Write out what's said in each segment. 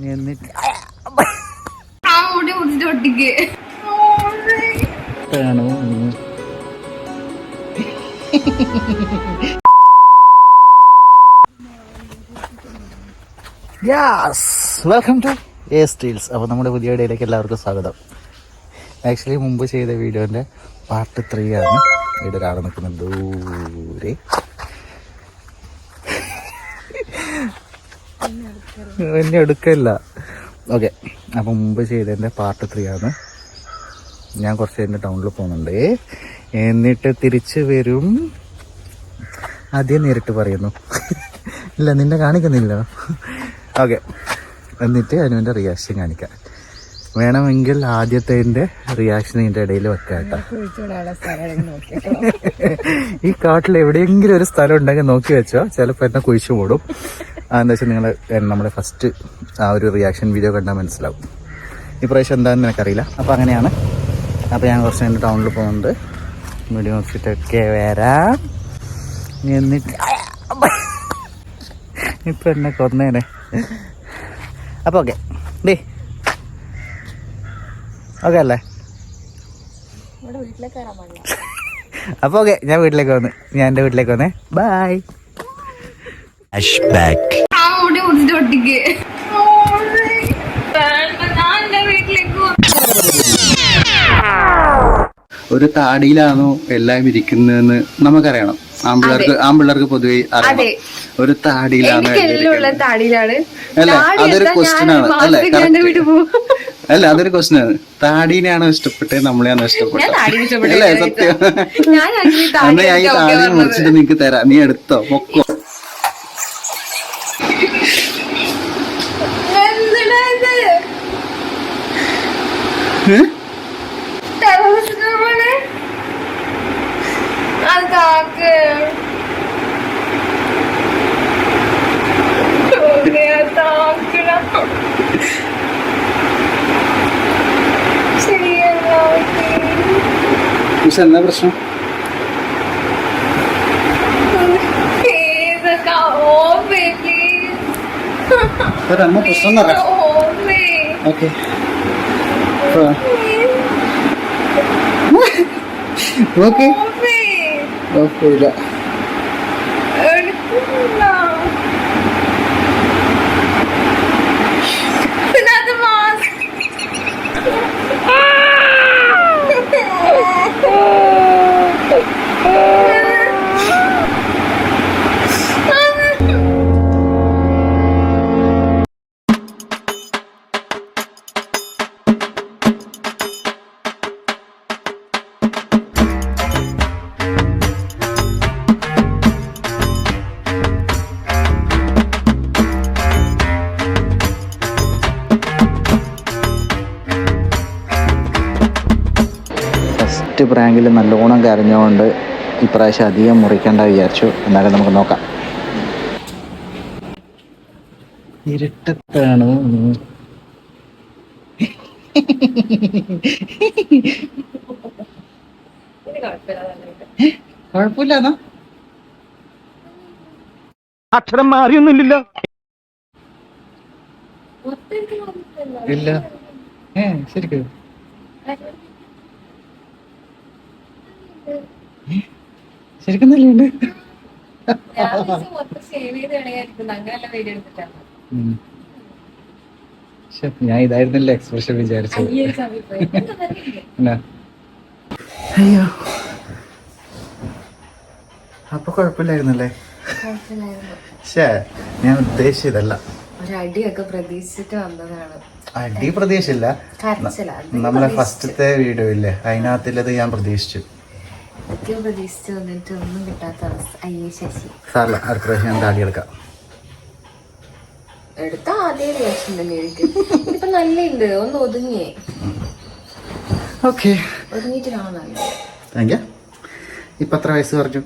എന്നിട്ട് welcome to A Steels. അപ്പോൾ നമ്മുടെ പുതിയ വീഡിയോയിലേക്ക് എല്ലാവർക്കും സ്വാഗതം. ആക്ച്വലി മുമ്പ് ചെയ്ത വീഡിയോൻ്റെ പാർട്ട് 3 ആണ്. ഇവിടെ ഒരാൾ നിൽക്കുന്നത് ദൂരെ. എന്നെ എടുക്കില്ല. ഓക്കെ, അപ്പം മുമ്പ് ചെയ്തതിൻ്റെ പാർട്ട് 3 ആണ്. ഞാൻ കുറച്ച് കഴിഞ്ഞ് ടൗണിൽ പോകുന്നുണ്ട്, എന്നിട്ട് തിരിച്ച് വരും. ആദ്യം നേരിട്ട് പറയുന്നു. ഇല്ല, നിന്നെ കാണിക്കുന്നില്ല. ഓക്കെ, എന്നിട്ട് അനുവിൻ്റെ റിയാക്ഷൻ കാണിക്കാം. വേണമെങ്കിൽ ആദ്യത്തെ റിയാക്ഷൻ ഇതിൻ്റെ ഇടയിൽ വെക്കാം കേട്ടോ. ഈ കാട്ടിൽ എവിടെയെങ്കിലും ഒരു സ്ഥലം ഉണ്ടെങ്കിൽ നോക്കി വെച്ചോ, ചിലപ്പോൾ എന്നെ കുഴിച്ചു മൂടും. അതെന്താ വെച്ചാൽ നിങ്ങൾ നമ്മുടെ ഫസ്റ്റ് ആ ഒരു റിയാക്ഷൻ വീഡിയോ കണ്ടാൽ മനസ്സിലാവും. ഈ പ്രാവശ്യം എന്താണെന്ന് എനിക്കറിയില്ല. അപ്പോൾ അങ്ങനെയാണ്. അപ്പോൾ ഞാൻ കുറച്ച് കഴിഞ്ഞ് ടൗണിൽ പോകുന്നുണ്ട്. മുടി നോക്കിയിട്ടൊക്കെ വരാം. എന്നിട്ട് ഇപ്പം എന്നെ കൊന്നേനെ. അപ്പോൾ ഓക്കെ ഡേ, ഓക്കെ അല്ലേ? അപ്പോൾ ഓക്കെ, ഞാൻ വീട്ടിലേക്ക് വന്ന്, ഞാൻ എൻ്റെ വീട്ടിലേക്ക് വന്നേ. ബൈ. ഒരു താടിയിലാണോ എല്ലാം ഇരിക്കുന്നതെന്ന് നമുക്കറിയണം. ആമ്പിള്ളേർക്ക് പൊതുവെ അറിയാം ഒരു താടിയിലാണ്. അല്ല, അതൊരു ക്വസ്റ്റ്യൻ ആണ്. അല്ല, അതൊരു ക്വസ്റ്റ്യൻ ആണ്. താടീനെയാണോ ഇഷ്ടപ്പെട്ടത്, നമ്മളെയാണോ ഇഷ്ടപ്പെട്ടത്? അല്ലേ, സത്യം. അന്ന് ഞാൻ ഈ താടി മുറിച്ചിട്ട് നിനക്ക് തരാം, നീ എടുത്തോ, പൊക്കോ. എന്താ പ്രശ്നം? പ്രശ്നം ഓക്കെ, ഓക്കെ, കുഴപ്പമില്ല. പ്രാങ്കിൽ നല്ലോണം കരഞ്ഞുകൊണ്ട് ഇപ്രാവശ്യം അധികം മുറിക്കേണ്ട വിചാരിച്ചു. എന്നാലും നമുക്ക് നോക്കാം. ഇരുട്ടത്താണോ? കുഴപ്പമില്ലാന്നോ? അക്ഷരം മാറിയൊന്നുമില്ലല്ലോ. ഇല്ല, ശരിക്കും ശരിക്കും നല്ലുണ്ട്. ഞാൻ ഇതായിരുന്നല്ലോ എക്സ്പ്രഷൻ വിചാരിച്ചത്. അയ്യോ, അപ്പൊ കുഴപ്പമില്ലായിരുന്നല്ലേ? ഞാൻ ഉദ്ദേശിച്ചതല്ല. ഒരടിയൊക്കെ പ്രതീക്ഷിച്ചിട്ട് വന്നതാണ്. അടി പ്രതീക്ഷിച്ചില്ല. നമ്മളെ ഫസ്റ്റത്തെ വീഡിയോ ഇല്ലേ, അതിനകത്തുള്ളത് ഞാൻ പ്രതീക്ഷിച്ചു. പ്രതീക്ഷിച്ചു വന്നിട്ട് ഒന്നും കിട്ടാത്ത അവസ്ഥ. അയ്യേ ശശി, സാറില്ല, അടുത്ത പ്രാവശ്യം ഞാൻ താടി എടുക്കാം. എടുത്ത ആദ്യ റിയാക്ഷൻ തന്നെ ആയിരിക്കും. ഇപ്പൊ നല്ലുണ്ട്, ഒന്ന് ഒതുങ്ങിയേ. ഓക്കെ, ഒതുങ്ങിയിട്ടാണോ നല്ല? Thank you. ഇപ്പൊ എത്ര വയസ്സ് പറഞ്ഞു?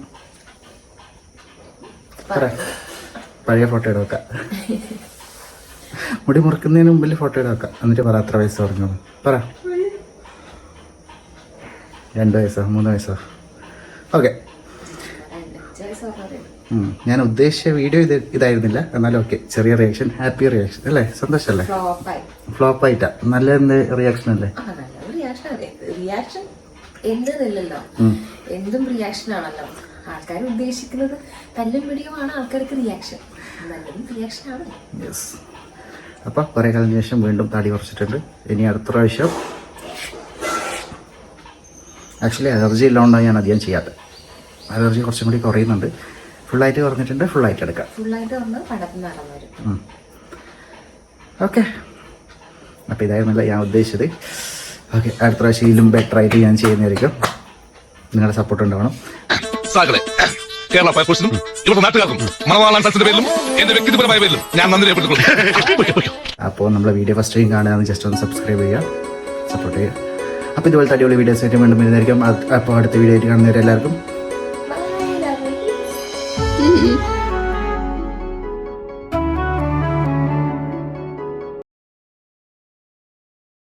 പഴയ ഫോട്ടോ എടുക്കാം. മുടി മുറിക്കുന്നതിന് മുമ്പിൽ ഫോട്ടോ എടുക്കാം. എന്നിട്ട് പറ എത്ര വയസ്സ് പറഞ്ഞു. പറ. 2 വയസ്സോ 3 വയസ്സോ? ഓക്കെ, ഞാൻ ഉദ്ദേശിച്ച വീഡിയോ ഇതായിരുന്നില്ല, എന്നാലും ഓക്കെ. ചെറിയ റിയാക്ഷൻ, ഹാപ്പി റിയാക്ഷൻ അല്ലേ? സന്തോഷല്ലേ? ഫ്ലോപ്പ് ആയിട്ടാ? നല്ല എന്ത് റിയാക്ഷൻ അല്ലേ? റിയാക്ഷൻ എന്തെന്നില്ലല്ലോ, എന്തും റിയാക്ഷൻ ആണല്ലോ. ആൾക്കാർ ഉദ്ദേശിക്കുന്നത് തല്ലും പിടിയുമാണ് ആൾക്കാർക്ക് റിയാക്ഷൻ, നല്ലതും റിയാക്ഷൻ ആണ്. യെസ്. അപ്പം കുറേ കാലത്തിന് ശേഷം വീണ്ടും തടി കുറച്ചിട്ടുണ്ട്. ഇനി അടുത്ത പ്രാവശ്യം ആക്ച്വലി അലർജി ഇല്ലാണ്ടാണ് ഞാൻ അധികം ചെയ്യാത്തത്. അലർജി കുറച്ചും കൂടി കുറയുന്നുണ്ട്. ഫുള്ളായിട്ട് കുറഞ്ഞിട്ടുണ്ട്, ഫുള്ളായിട്ട് എടുക്കാം. ഫുള്ളായിട്ട് വന്ന് പടർന്ന് നടന്നു വരും. ഓക്കെ, അപ്പോൾ ഇതായിരുന്നില്ല ഞാൻ ഉദ്ദേശിച്ചത്. ഓക്കെ, അടുത്ത പ്രാവശ്യം ഇതിലും ബെറ്റർ ആയിട്ട് ഞാൻ ചെയ്യുന്നതായിരിക്കും. നിങ്ങളുടെ സപ്പോർട്ട് ഉണ്ടാവണം. കേരള ഫയർഫോഴ്സിനും ഇവരുടെ നാട്ടുകാർക്കും മണവാളാൻ സൽസിന്റെ പേരിലും എന്റെ വ്യക്തിപരമായ പേരിലും ഞാൻ നന്ദി രേഖപ്പെടുത്തുന്നു. അപ്പോൾ നമ്മളെ വീഡിയോ ഫസ്റ്റ് ടൈം കാണുകയാണെങ്കിൽ ജസ്റ്റ് ഒന്ന് സബ്സ്ക്രൈബ് ചെയ്യുക, സപ്പോർട്ട് ചെയ്യുക. അപ്പോൾ ഇതുപോലത്തെ അടിപൊളി വീഡിയോസ് ആയിട്ട് വീണ്ടും വരുന്നതായിരിക്കും. അപ്പോൾ അടുത്ത വീഡിയോ ആയിട്ട് കാണുന്നവരെല്ലാവർക്കും Bye.